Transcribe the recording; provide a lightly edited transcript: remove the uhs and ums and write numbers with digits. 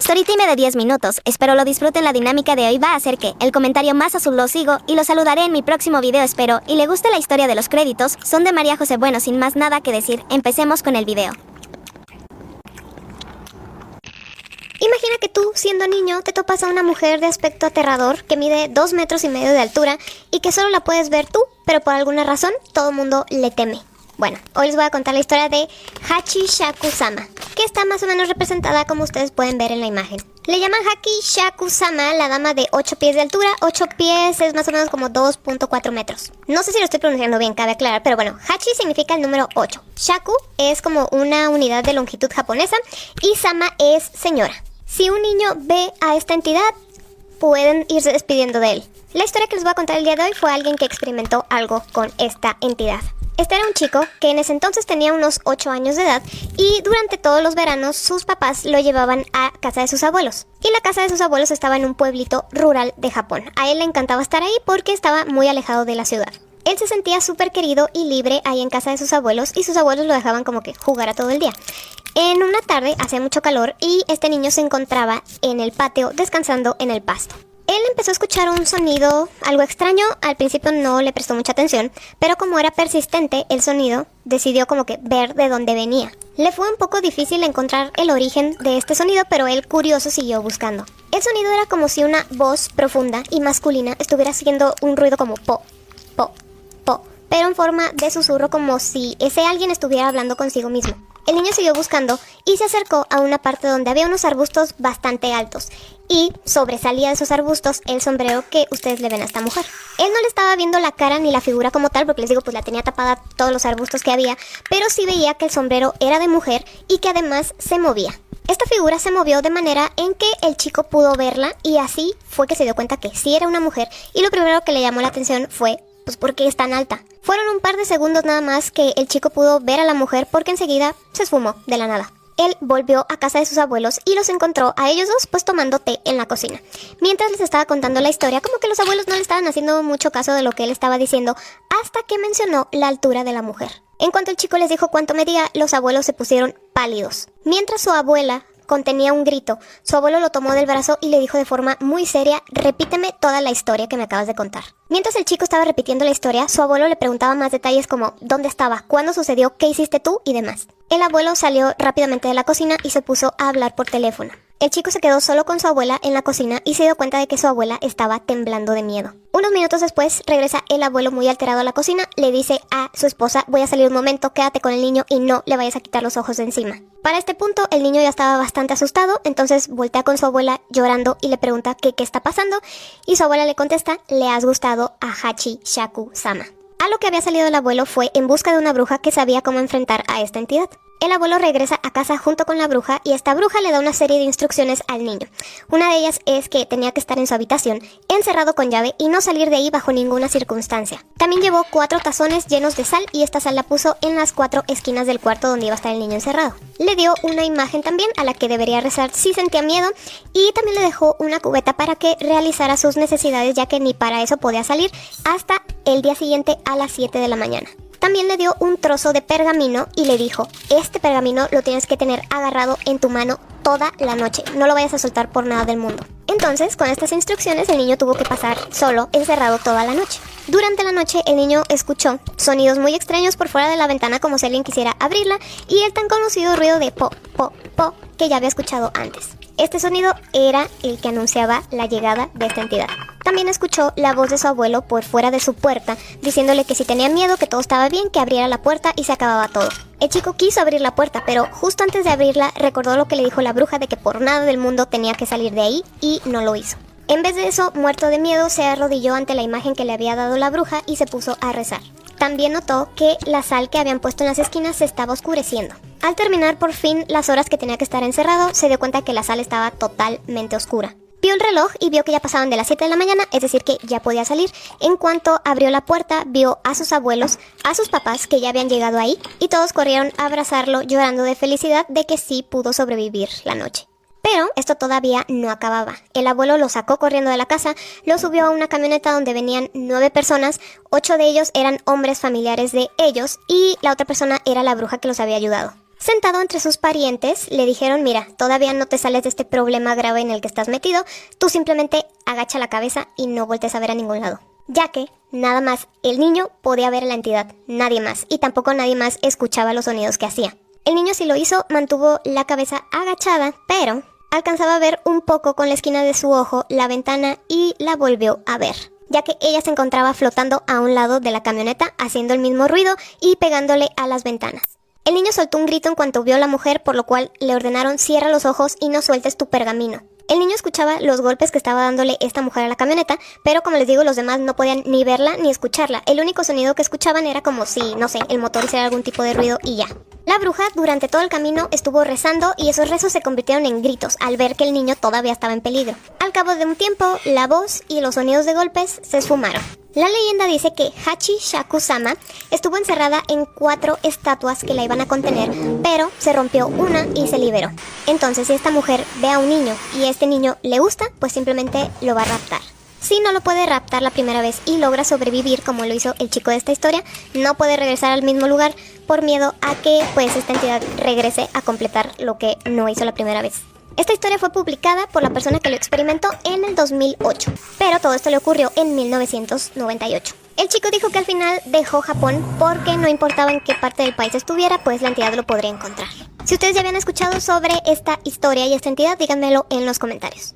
Storytime de 10 minutos, espero lo disfruten. La dinámica de hoy va a ser que el comentario más azul lo sigo y lo saludaré en mi próximo video, espero y le guste la historia de los créditos, son de María José. Bueno, sin más nada que decir, empecemos con el video. Imagina que tú, siendo niño, te topas a una mujer de aspecto aterrador que mide 2,5 metros de altura y que solo la puedes ver tú, pero por alguna razón todo el mundo le teme. Bueno, hoy les voy a contar la historia de Hachi Shaku-sama, que está más o menos representada como ustedes pueden ver en la imagen. Le llaman Hachi Shaku-sama, la dama de 8 pies de altura. 8 pies es más o menos como 2,4 metros. No sé si lo estoy pronunciando bien, cabe aclarar, pero bueno, Hachi significa el número 8. Shaku es como una unidad de longitud japonesa y Sama es señora. Si un niño ve a esta entidad, pueden irse despidiendo de él. La historia que les voy a contar el día de hoy fue alguien que experimentó algo con esta entidad. Este era un chico que en ese entonces tenía unos 8 años de edad y durante todos los veranos sus papás lo llevaban a casa de sus abuelos. Y la casa de sus abuelos estaba en un pueblito rural de Japón. A él le encantaba estar ahí porque estaba muy alejado de la ciudad. Él se sentía súper querido y libre ahí en casa de sus abuelos y sus abuelos lo dejaban como que jugara todo el día. En una tarde hacía mucho calor y este niño se encontraba en el patio descansando en el pasto. Él empezó a escuchar un sonido algo extraño. Al principio no le prestó mucha atención, pero como era persistente el sonido, decidió como que ver de dónde venía. Le fue un poco difícil encontrar el origen de este sonido, pero él curioso siguió buscando. El sonido era como si una voz profunda y masculina estuviera haciendo un ruido como po, po, po, pero en forma de susurro, como si ese alguien estuviera hablando consigo mismo. El niño siguió buscando y se acercó a una parte donde había unos arbustos bastante altos y sobresalía de esos arbustos el sombrero que ustedes le ven a esta mujer. Él no le estaba viendo la cara ni la figura como tal, porque les digo, pues la tenía tapada todos los arbustos que había, pero sí veía que el sombrero era de mujer y que además se movía. Esta figura se movió de manera en que el chico pudo verla y así fue que se dio cuenta que sí era una mujer, y lo primero que le llamó la atención fue pues ¿por qué es tan alta? Fueron un par de segundos nada más que el chico pudo ver a la mujer, porque enseguida se esfumó de la nada. Él volvió a casa de sus abuelos y los encontró a ellos dos pues tomando té en la cocina. Mientras les estaba contando la historia, como que los abuelos no le estaban haciendo mucho caso de lo que él estaba diciendo, hasta que mencionó la altura de la mujer. En cuanto el chico les dijo cuánto medía, los abuelos se pusieron pálidos. Mientras su abuela contenía un grito, su abuelo lo tomó del brazo y le dijo de forma muy seria: repíteme toda la historia que me acabas de contar. Mientras el chico estaba repitiendo la historia, su abuelo le preguntaba más detalles como ¿dónde estaba? ¿Cuándo sucedió? ¿Qué hiciste tú? Y demás. El abuelo salió rápidamente de la cocina y se puso a hablar por teléfono. El chico se quedó solo con su abuela en la cocina y se dio cuenta de que su abuela estaba temblando de miedo. Unos minutos después regresa el abuelo muy alterado a la cocina, le dice a su esposa: voy a salir un momento, quédate con el niño y no le vayas a quitar los ojos de encima. Para este punto el niño ya estaba bastante asustado, entonces voltea con su abuela llorando y le pregunta qué está pasando, y su abuela le contesta: le has gustado a Hachi Shaku-sama. A lo que había salido el abuelo fue en busca de una bruja que sabía cómo enfrentar a esta entidad. El abuelo regresa a casa junto con la bruja y esta bruja le da una serie de instrucciones al niño. Una de ellas es que tenía que estar en su habitación, encerrado con llave y no salir de ahí bajo ninguna circunstancia. También llevó 4 tazones llenos de sal y esta sal la puso en las 4 esquinas del cuarto donde iba a estar el niño encerrado. Le dio una imagen también a la que debería rezar si sentía miedo y también le dejó una cubeta para que realizara sus necesidades, ya que ni para eso podía salir hasta el día siguiente a las 7 de la mañana. También le dio un trozo de pergamino y le dijo: este pergamino lo tienes que tener agarrado en tu mano toda la noche, no lo vayas a soltar por nada del mundo. Entonces, con estas instrucciones, el niño tuvo que pasar solo, encerrado toda la noche. Durante la noche, el niño escuchó sonidos muy extraños por fuera de la ventana, como si alguien quisiera abrirla, y el tan conocido ruido de po, po, po, que ya había escuchado antes. Este sonido era el que anunciaba la llegada de esta entidad. También escuchó la voz de su abuelo por fuera de su puerta, diciéndole que si tenía miedo, que todo estaba bien, que abriera la puerta y se acababa todo. El chico quiso abrir la puerta, pero justo antes de abrirla recordó lo que le dijo la bruja de que por nada del mundo tenía que salir de ahí, y no lo hizo. En vez de eso, muerto de miedo, se arrodilló ante la imagen que le había dado la bruja y se puso a rezar. También notó que la sal que habían puesto en las esquinas se estaba oscureciendo. Al terminar por fin las horas que tenía que estar encerrado, se dio cuenta que la sala estaba totalmente oscura. Vio el reloj y vio que ya pasaban de las 7 de la mañana, es decir que ya podía salir. En cuanto abrió la puerta, vio a sus abuelos, a sus papás que ya habían llegado ahí, y todos corrieron a abrazarlo llorando de felicidad de que sí pudo sobrevivir la noche. Pero esto todavía no acababa. El abuelo lo sacó corriendo de la casa, lo subió a una camioneta donde venían 9 personas, 8 de ellos eran hombres familiares de ellos y la otra persona era la bruja que los había ayudado. Sentado entre sus parientes, le dijeron, mira, todavía no te sales de este problema grave en el que estás metido, tú simplemente agacha la cabeza y no voltees a ver a ningún lado. Ya que, nada más, el niño podía ver a la entidad, nadie más, y tampoco nadie más escuchaba los sonidos que hacía. El niño sí lo hizo, mantuvo la cabeza agachada, pero alcanzaba a ver un poco con la esquina de su ojo la ventana y la volvió a ver, ya que ella se encontraba flotando a un lado de la camioneta, haciendo el mismo ruido y pegándole a las ventanas. El niño soltó un grito en cuanto vio a la mujer, por lo cual le ordenaron cierra los ojos y no sueltes tu pergamino. El niño escuchaba los golpes que estaba dándole esta mujer a la camioneta, pero como les digo, los demás no podían ni verla ni escucharla. El único sonido que escuchaban era como si, no sé, el motor hiciera algún tipo de ruido y ya. La bruja durante todo el camino estuvo rezando y esos rezos se convirtieron en gritos al ver que el niño todavía estaba en peligro. Al cabo de un tiempo, la voz y los sonidos de golpes se esfumaron. La leyenda dice que Hachi Shaku-sama estuvo encerrada en 4 estatuas que la iban a contener, pero se rompió una y se liberó. Entonces, si esta mujer ve a un niño y este niño le gusta, pues simplemente lo va a raptar. Si no lo puede raptar la primera vez y logra sobrevivir como lo hizo el chico de esta historia, no puede regresar al mismo lugar por miedo a que pues esta entidad regrese a completar lo que no hizo la primera vez. Esta historia fue publicada por la persona que lo experimentó en el 2008, pero todo esto le ocurrió en 1998. El chico dijo que al final dejó Japón porque no importaba en qué parte del país estuviera, pues la entidad lo podría encontrar. Si ustedes ya habían escuchado sobre esta historia y esta entidad, díganmelo en los comentarios.